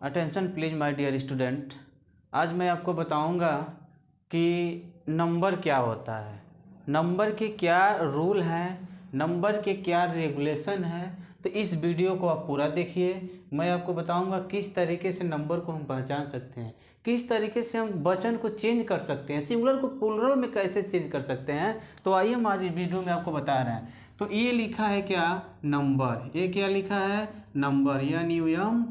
Attention please my dear student. आज मैं आपको बताऊंगा कि नंबर क्या होता है, नंबर के क्या रूल हैं, नंबर के क्या रेगुलेशन हैं। तो इस वीडियो को आप पूरा देखिए। मैं आपको बताऊंगा किस तरीके से नंबर को हम पहचान सकते हैं, किस तरीके से हम वचन को चेंज कर सकते हैं, सिंगुलर को प्लूरल में कैसे चेंज कर सकते हैं। तो आइए हम आज इस वीडियो में आपको बता रहे हैं। तो ये लिखा है क्या, नंबर। ये क्या लिखा है, नंबर, NUMBER।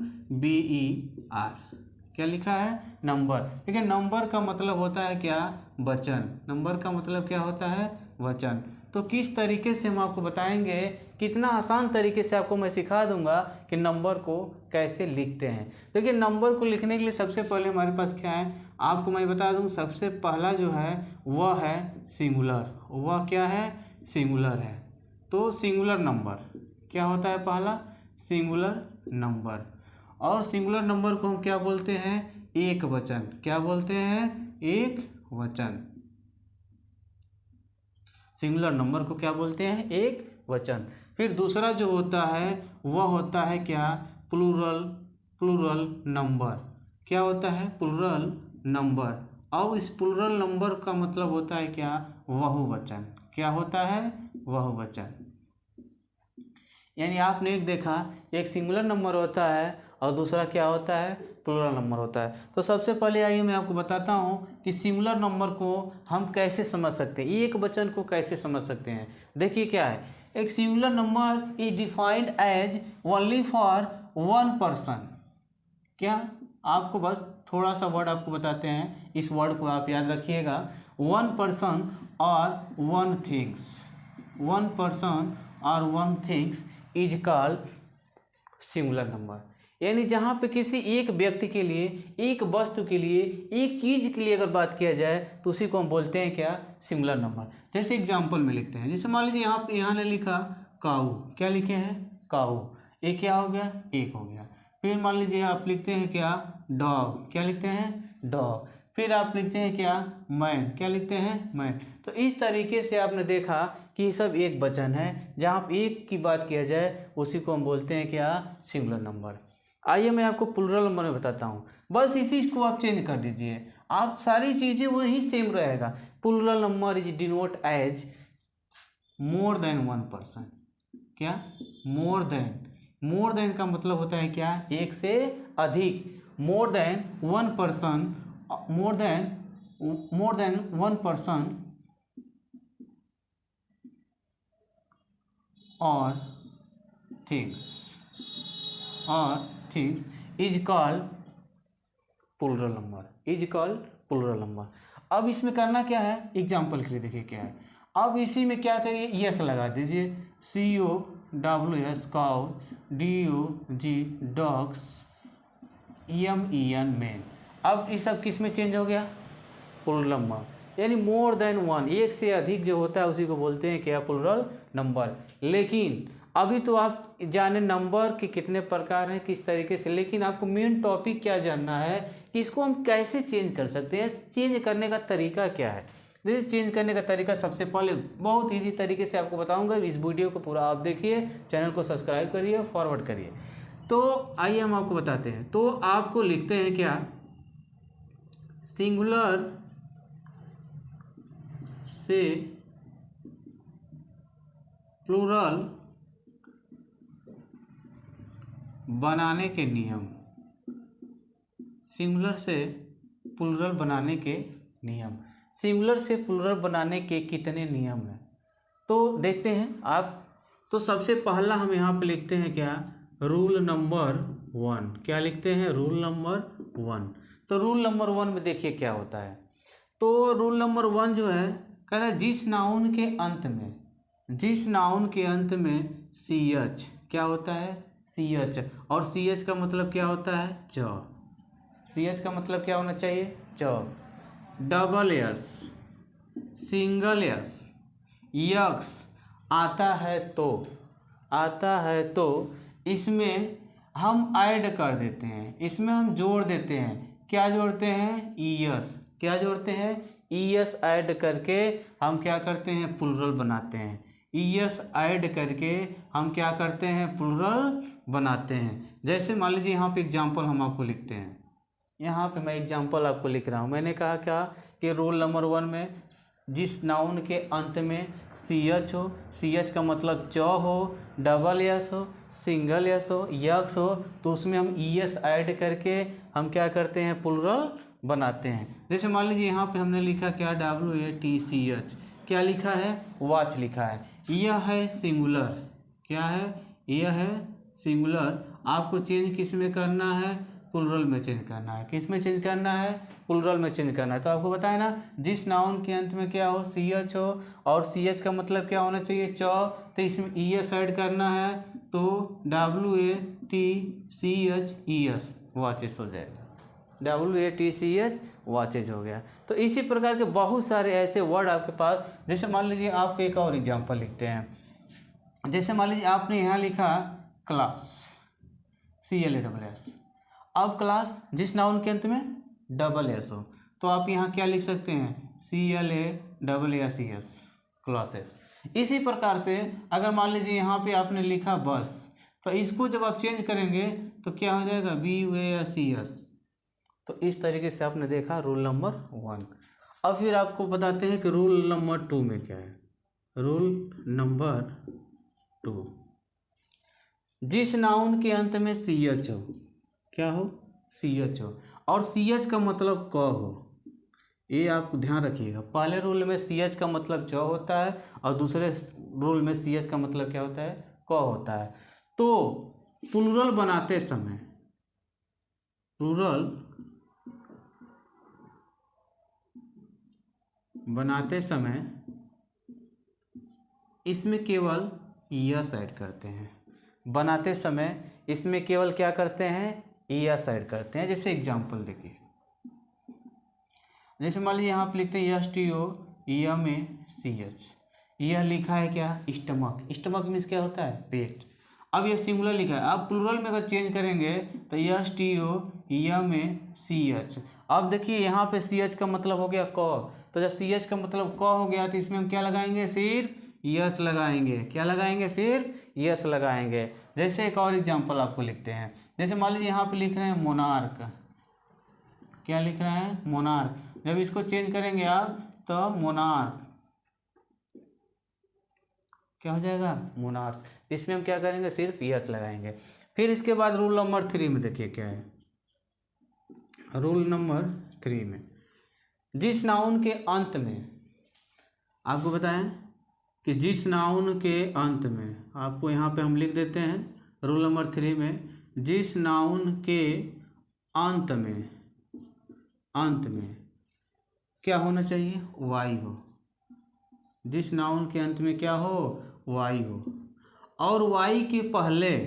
क्या लिखा है, नंबर। ठीक है, नंबर का मतलब होता है क्या, वचन। नंबर का मतलब क्या होता है, वचन। तो किस तरीके से हम आपको बताएंगे, कितना आसान तरीके से आपको मैं सिखा दूंगा कि नंबर को कैसे लिखते हैं। देखिए, नंबर को लिखने के लिए सबसे पहले हमारे पास क्या है, आपको मैं बता दूं। सबसे पहला जो है वह है सिंगुलर। वह क्या है, सिंगुलर है। तो सिंगुलर नंबर क्या होता है, पहला सिंगुलर नंबर। और सिंगुलर नंबर को हम क्या बोलते हैं, एक वचन। क्या बोलते हैं, एक वचन। सिंगुलर नंबर को क्या बोलते हैं, एक वचन। फिर दूसरा जो होता है वह होता है क्या, प्लूरल। प्लूरल नंबर क्या होता है, प्लूरल नंबर। और इस प्लूरल नंबर का मतलब होता है क्या, बहुवचन। क्या होता है, बहुवचन। यानी आपने एक देखा, एक सिंगुलर नंबर होता है और दूसरा क्या होता है, प्लूरल नंबर होता है। तो सबसे पहले आइए मैं आपको बताता हूँ कि सिंगुलर नंबर को हम कैसे समझ सकते हैं, एक वचन को कैसे समझ सकते हैं। देखिए क्या है, एक singular number is defined as only for one person. क्या, आपको बस थोड़ा सा वर्ड आपको बताते हैं, इस वर्ड को आप याद रखिएगा। वन पर्सन और वन थिंग्स। वन पर्सन और one things is called singular number. यानी जहाँ पे किसी एक व्यक्ति के लिए, एक वस्तु के लिए, एक चीज के लिए अगर बात किया जाए तो उसी को हम बोलते हैं क्या, सिंगुलर नंबर। जैसे एग्जांपल में लिखते हैं, जैसे मान लीजिए यहाँ ने लिखा काऊ। क्या लिखे हैं, काऊ। एक क्या हो गया, एक हो गया। फिर मान लीजिए आप लिखते हैं क्या, डॉग। क्या लिखते हैं, डॉग। फिर आप लिखते हैं क्या, मैन। क्या लिखते हैं, मैन। तो इस तरीके से आपने देखा कि ये सब एक वचन है, जहाँ एक की बात किया जाए उसी को हम बोलते हैं क्या, सिंगुलर नंबर। आइए मैं आपको प्लूरल नंबर में बताता हूँ। बस इसी को आप चेंज कर दीजिए, आप सारी चीज़ें वही सेम रहेगा। Plural number is denote as more than one person. क्या, मोर देन। मोर देन का मतलब होता है क्या, एक से अधिक। More than one person, more than one person और things is called plural number. Is called plural number. अब इसमें करना क्या है, एग्जाम्पल के लिए देखिए क्या है। अब इसी में क्या करिए, यस लगा दीजिए। COWS cow, DOG dogs, MEN man. अब ये सब किस में चेंज हो गया, प्लूरल नंबर। यानी मोर देन वन, एक से अधिक जो होता है उसी को बोलते हैं क्या, प्लूरल नंबर। लेकिन अभी तो आप जाने नंबर के कितने प्रकार हैं, किस तरीके से, लेकिन आपको मेन टॉपिक क्या जानना है कि इसको हम कैसे चेंज कर सकते हैं, चेंज करने का तरीका क्या है। देखिए, चेंज करने का तरीका सबसे पहले बहुत ईजी तरीके से आपको बताऊंगा। इस वीडियो को पूरा आप देखिए, चैनल को सब्सक्राइब करिए, फॉरवर्ड करिए। तो आइए हम आपको बताते हैं। तो आपको लिखते हैं क्या, सिंगुलर से प्लूरल बनाने के नियम। सिंगुलर से प्लूरल बनाने के नियम। सिंगुलर से प्लूरल बनाने के कितने नियम हैं, तो देखते हैं आप। तो सबसे पहला हम यहाँ पे लिखते हैं क्या, रूल नंबर 1। क्या लिखते हैं, रूल नंबर 1। तो रूल नंबर 1 में देखिए क्या होता है। तो रूल नंबर 1 जो है, कहता है जिस नाउन के अंत में CH क्या होता है, CH। और CH का मतलब क्या होता है, च। CH का मतलब क्या होना चाहिए, च। Double S, single S, x आता है तो इसमें हम ऐड कर देते हैं, इसमें हम जोड़ देते हैं। क्या जोड़ते हैं, ES। क्या जोड़ते हैं, ES ऐड करके हम क्या करते हैं, प्लूरल बनाते हैं। ईएस ऐड करके हम क्या करते हैं, प्लूरल बनाते हैं। जैसे मान लीजिए यहाँ पे एग्जाम्पल हम आपको लिखते हैं, यहाँ पे मैं एग्जाम्पल आपको लिख रहा हूँ। मैंने कहा क्या कि रोल नंबर 1 में जिस नाउन के अंत में CH हो, CH का मतलब च हो, डबल एस हो, सिंगल एस हो, यक्स हो, तो उसमें हम ES ऐड करके हम क्या करते हैं, प्लूरल बनाते हैं। जैसे मान लीजिए यहाँ पे हमने लिखा क्या, WATCH, क्या लिखा है, वॉच लिखा है। यह है सिंगुलर, क्या है, यह है सिंगुलर। आपको चेंज किस में करना है, प्लूरल में चेंज करना है। किस में चेंज करना है, प्लूरल में चेंज करना है। तो आपको बताया ना, जिस नाउन के अंत में क्या हो, CH हो, और CH का मतलब क्या होना चाहिए, च, तो इसमें ES ऐड करना है, तो WATCHES वॉचेस हो जाएगा, WATCH वॉचेज हो गया। तो इसी प्रकार के बहुत सारे ऐसे वर्ड आपके पास। जैसे मान लीजिए आपको एक और एग्जांपल लिखते हैं। जैसे मान लीजिए आपने यहाँ लिखा क्लास, CLASS। अब क्लास जिस नाउन के अंत में डबल एस हो, तो आप यहाँ क्या लिख सकते हैं, CLASSES, क्लासेस। इसी प्रकार से अगर मान लीजिए यहाँ पे आपने लिखा बस, तो इसको जब आप चेंज करेंगे तो क्या हो जाएगा, BUSES। तो इस तरीके से आपने देखा रूल नंबर 1। अब फिर आपको बताते हैं कि रूल नंबर 2 में क्या है। रूल नंबर 2, जिस नाउन के अंत में CH हो, क्या हो, CH हो, और CH का मतलब क हो, ये आप ध्यान रखिएगा। पहले रूल में CH का मतलब च होता है, और दूसरे रूल में CH का मतलब क्या होता है, क होता है। तो प्लूरल बनाते समय, प्लूरल बनाते समय इसमें केवल यस ऐड करते हैं। बनाते समय इसमें केवल क्या करते हैं, यस ऐड करते हैं। जैसे एग्जांपल देखिए, जैसे मान लीजिए यहाँ पे लिखते हैं STOMACH, यह लिखा है क्या, स्टमक। स्टमक मीन्स क्या होता है, पेट। अब यह सिंगुलर लिखा है, अब प्लूरल में अगर चेंज करेंगे तो STOMACH। अब देखिए यहाँ पे CH का मतलब हो गया क, तो जब CH का मतलब क हो गया तो इसमें हम क्या लगाएंगे, सिर्फ यस लगाएंगे। क्या लगाएंगे, सिर्फ यस लगाएंगे। जैसे एक और एग्जांपल आपको लिखते हैं। जैसे मान लीजिए यहाँ पे लिख रहे हैं मोनार्क, क्या लिख रहे हैं, मोनार्क। जब इसको चेंज करेंगे आप तो मोनार्क क्या हो जाएगा, मोनार्क। इसमें हम क्या करेंगे, सिर्फ यस लगाएंगे। फिर इसके बाद रूल नंबर 3 में देखिए क्या है। रूल नंबर 3 में जिस नाउन के अंत में, आपको बताएं कि जिस नाउन के अंत में, आपको यहाँ पे हम लिख देते हैं रूल नंबर 3 में, जिस नाउन के अंत में, अंत में क्या होना चाहिए, वाई हो। जिस नाउन के अंत में क्या हो, वाई हो। और वाई के पहले,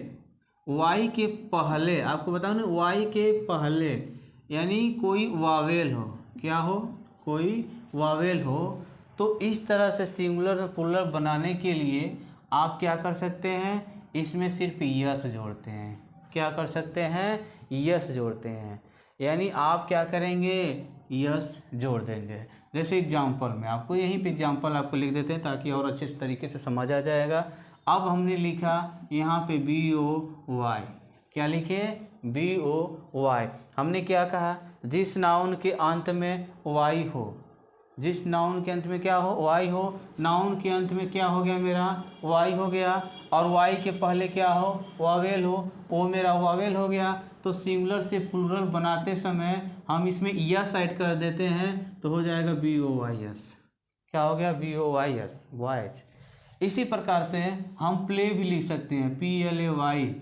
वाई के पहले आपको बताओ ना, वाई के पहले यानी कोई वावेल हो, क्या हो, कोई वावेल हो। तो इस तरह से सिंगुलर और प्लूरल बनाने के लिए आप क्या कर सकते हैं, इसमें सिर्फ यस जोड़ते हैं। क्या कर सकते हैं, यस जोड़ते हैं। यानी आप क्या करेंगे, यस जोड़ देंगे। जैसे एग्जांपल में आपको यहीं पे एग्जांपल आपको लिख देते हैं ताकि और अच्छे तरीके से समझ आ जाएगा। अब हमने लिखा यहाँ पे BOY, क्या लिखे, BOY। हमने क्या कहा, जिस नाउन के अंत में वाई हो, जिस नाउन के अंत में क्या हो, वाई हो। नाउन के अंत में क्या हो गया मेरा, वाई हो गया, और वाई के पहले क्या हो, वावेल हो, वो मेरा वावेल हो गया। तो सिंगुलर से प्लूरल बनाते समय हम इसमें यस ऐड कर देते हैं, तो हो जाएगा BOYS। क्या हो गया, BOYS, वॉयज। इसी प्रकार से हम प्ले भी लिख सकते हैं, PLAY।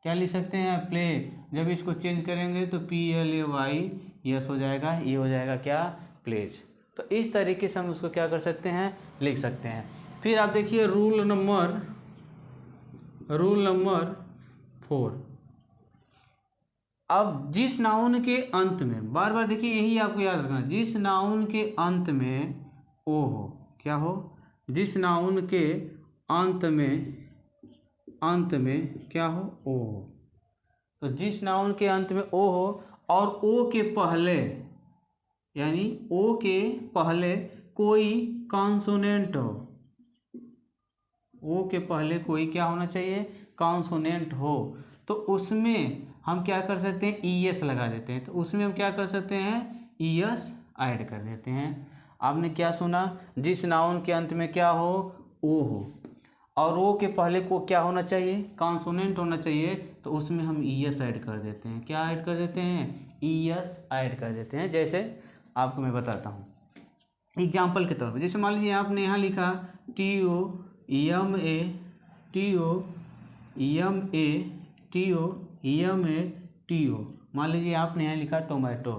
क्या लिख सकते हैं, प्ले। जब इसको चेंज करेंगे तो PLAY यस हो जाएगा, ये हो जाएगा क्या, प्लेज। तो इस तरीके से हम उसको क्या कर सकते हैं, लिख सकते हैं। फिर आप देखिए रूल नंबर 4। अब जिस नाउन के अंत में, बार बार देखिए यही आपको याद रखना, जिस नाउन के अंत में ओ हो, क्या हो, जिस नाउन के अंत में क्या हो, ओ हो। तो जिस नाउन के अंत में ओ हो और ओ के पहले, यानी ओ के पहले कोई कॉन्सोनेंट हो, ओ के पहले कोई क्या होना चाहिए, कॉन्सोनेंट हो, तो उसमें हम क्या कर सकते हैं, ई एस लगा देते हैं। तो उसमें हम क्या कर सकते हैं, ई एस ऐड कर देते हैं। आपने क्या सुना, जिस नाउन के अंत में क्या हो, ओ हो, और ओ के पहले को क्या होना चाहिए, कॉन्सोनेंट होना चाहिए, तो उसमें हम ई एस ऐड कर देते हैं। क्या ऐड कर देते हैं, ई एस ऐड कर देते हैं। जैसे आपको मैं बताता हूँ एग्जाम्पल के तौर पर, जैसे मान लीजिए आपने यहाँ लिखा T O M A, T O M A, T O M A, T O, मान लीजिए आपने यहाँ लिखा टोमेटो।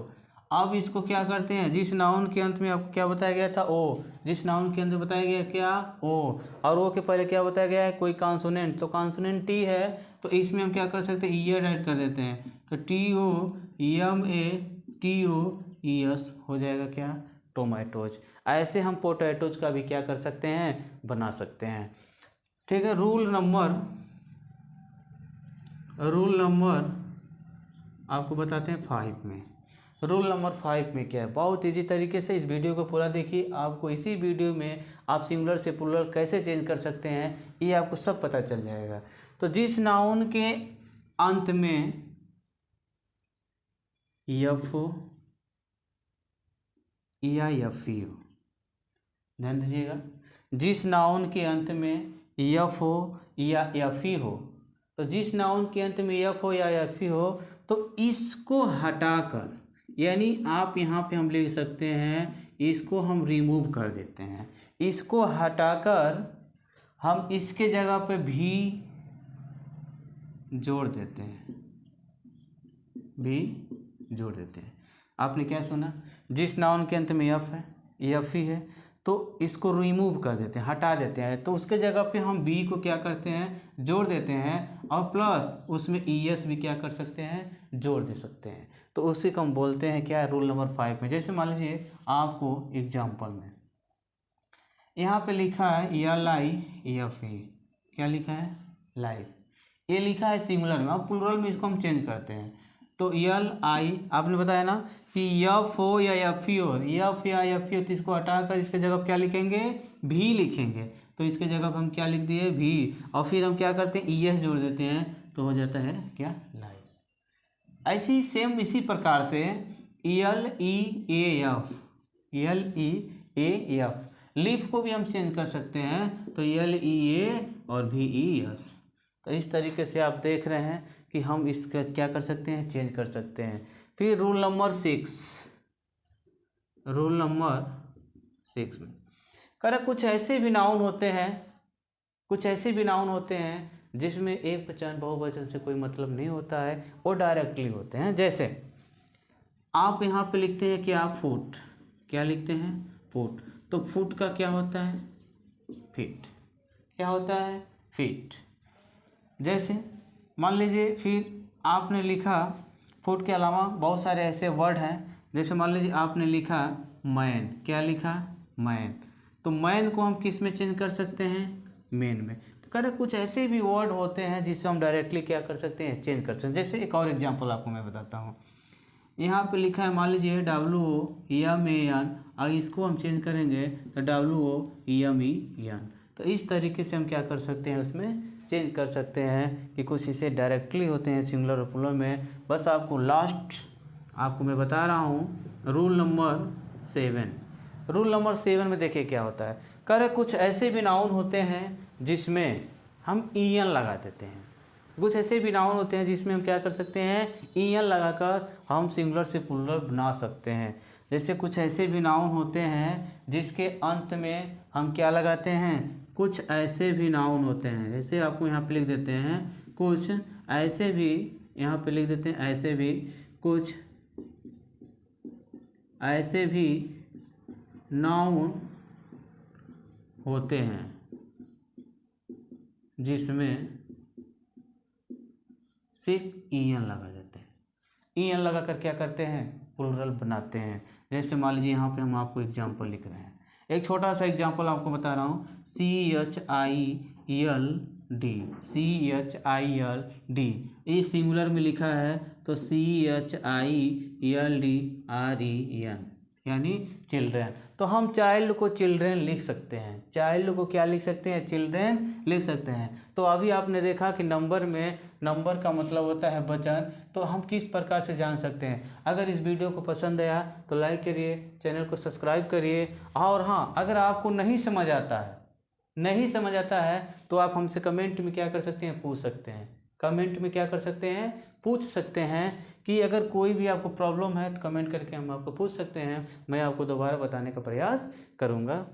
अब इसको क्या करते हैं, जिस नाउन के अंत में आपको क्या बताया गया था, ओ, जिस नाउन के अंत में बताया गया क्या, ओ, और ओ के पहले क्या बताया गया है, कोई कॉन्सोनेंट, तो कॉन्सोनेंट टी है, तो इसमें हम क्या कर सकते हैं, ई ऐड कर देते हैं। तो T O M A, T O E S हो जाएगा क्या, टोमेटोज। ऐसे हम पोटैटोज का भी क्या कर सकते हैं, बना सकते हैं। ठीक है, रूल नंबर आपको बताते हैं 5 में। रूल नंबर 5 में क्या है, बहुत इजी तरीके से इस वीडियो को पूरा देखिए। आपको इसी वीडियो में आप सिंगुलर से प्लूरल कैसे चेंज कर सकते हैं ये आपको सब पता चल जाएगा। तो जिस नाउन के अंत में एफ हो या एफ ई हो, ध्यान दीजिएगा, जिस नाउन के अंत में एफ हो या एफ ई हो, तो जिस नाउन के अंत में एफ हो या एफ ई हो, तो इसको हटाकर, यानी आप यहाँ पे हम लिख सकते हैं, इसको हम रिमूव कर देते हैं। इसको हटाकर हम इसके जगह पे भी जोड़ देते हैं, भी जोड़ देते हैं। आपने क्या सुना, जिस नाउन के अंत में एफ है, एफ ही है, तो इसको रिमूव कर देते हैं, हटा देते हैं, तो उसके जगह पे हम बी को क्या करते हैं, जोड़ देते हैं, और प्लस उसमें ई एस भी क्या कर सकते हैं, जोड़ दे सकते हैं। तो उसी को हम बोलते हैं क्या, रूल नंबर 5 में। जैसे मान लीजिए आपको एग्जाम्पल में यहाँ पे लिखा है एल आई एफ ई, क्या लिखा है, लाइफ, ये लिखा है सिंगुलर में। अब प्लूरल में इसको हम चेंज करते हैं, तो एल आई, आपने बताया ना कि एफ हो या एफ ई हो, एफ या एफ ई हो, तो इसको हटाकर इसके जगह क्या लिखेंगे, भी लिखेंगे। तो इसके जगह हम क्या लिख दिए, भी, और फिर हम क्या करते हैं, ई एस जोड़ देते हैं, तो हो जाता है क्या, लाइफ। ऐसी सेम इसी प्रकार से L E A F, L E A F, leaf को भी हम चेंज कर सकते हैं, तो एल ई ए और भी ई एस। तो इस तरीके से आप देख रहे हैं कि हम इसका क्या कर सकते हैं, चेंज कर सकते हैं। फिर रूल नंबर 6, रूल नंबर 6 में करें, कुछ ऐसे भी नाउन होते हैं, कुछ ऐसे भी नाउन होते हैं जिसमें एक वचन बहुवचन से कोई मतलब नहीं होता है, वो डायरेक्टली होते हैं। जैसे आप यहाँ पे लिखते हैं कि आप फुट, क्या लिखते हैं, फुट, तो फुट का क्या होता है, फीट, क्या होता है, फीट। जैसे मान लीजिए फिर आपने लिखा, फुट के अलावा बहुत सारे ऐसे वर्ड हैं, जैसे मान लीजिए आपने लिखा मैन, क्या लिखा, मैन, तो मैन को हम किस में चेंज कर सकते हैं, मेन में। तो कह रहे कुछ ऐसे भी वर्ड होते हैं जिससे हम डायरेक्टली क्या कर सकते हैं, चेंज कर सकते हैं। जैसे एक और एग्जांपल आपको मैं बताता हूँ, यहाँ पे लिखा है मान लीजिए W O M A N, अगर इसको हम चेंज करेंगे तो W O M E N. तो इस तरीके से हम क्या कर सकते हैं, उसमें चेंज कर सकते हैं कि कुछ इसे डायरेक्टली होते हैं सिंगुलर और प्लूरल में। बस आपको लास्ट आपको मैं बता रहा हूँ रूल नंबर 7। रूल नंबर 7 में देखिए क्या होता है, कह रहे कुछ ऐसे भी नाउन होते हैं जिसमें हम ई एन लगा देते हैं, कुछ ऐसे भी नाउन होते हैं जिसमें हम क्या कर सकते हैं, ई एन लगाकर हम सिंगुलर से प्लूरल बना सकते हैं। जैसे कुछ ऐसे भी नाउन होते हैं जिसके अंत में हम क्या लगाते हैं, कुछ ऐसे भी नाउन होते हैं, जैसे आपको यहाँ पे लिख देते हैं, कुछ ऐसे भी, यहाँ पे लिख देते हैं ऐसे भी, कुछ ऐसे भी नाउन होते हैं जिसमें सिर्फ ई एन लगा देते हैं, ई एन लगा कर क्या करते हैं, प्लूरल बनाते हैं। जैसे मान लीजिए यहाँ पे हम आपको एग्जाम्पल लिख रहे हैं, एक छोटा सा एग्जाम्पल आपको बता रहा हूँ, CHILD, CHILD, ये सिंगुलर में लिखा है तो CHILDREN, यानी चिल्ड्रेन। तो हम चाइल्ड को चिल्ड्रेन लिख सकते हैं, चाइल्ड को क्या लिख सकते हैं, चिल्ड्रेन लिख सकते हैं। तो अभी आपने देखा कि नंबर में नंबर का मतलब होता है वचन, तो हम किस प्रकार से जान सकते हैं। अगर इस वीडियो को पसंद आया तो लाइक करिए, चैनल को सब्सक्राइब करिए। और हाँ, अगर आपको नहीं समझ आता है तो आप हमसे कमेंट में क्या कर सकते हैं, पूछ सकते हैं। कमेंट में क्या कर सकते हैं, पूछ सकते हैं कि अगर कोई भी आपको प्रॉब्लम है तो कमेंट करके हम आपको पूछ सकते हैं, मैं आपको दोबारा बताने का प्रयास करूँगा।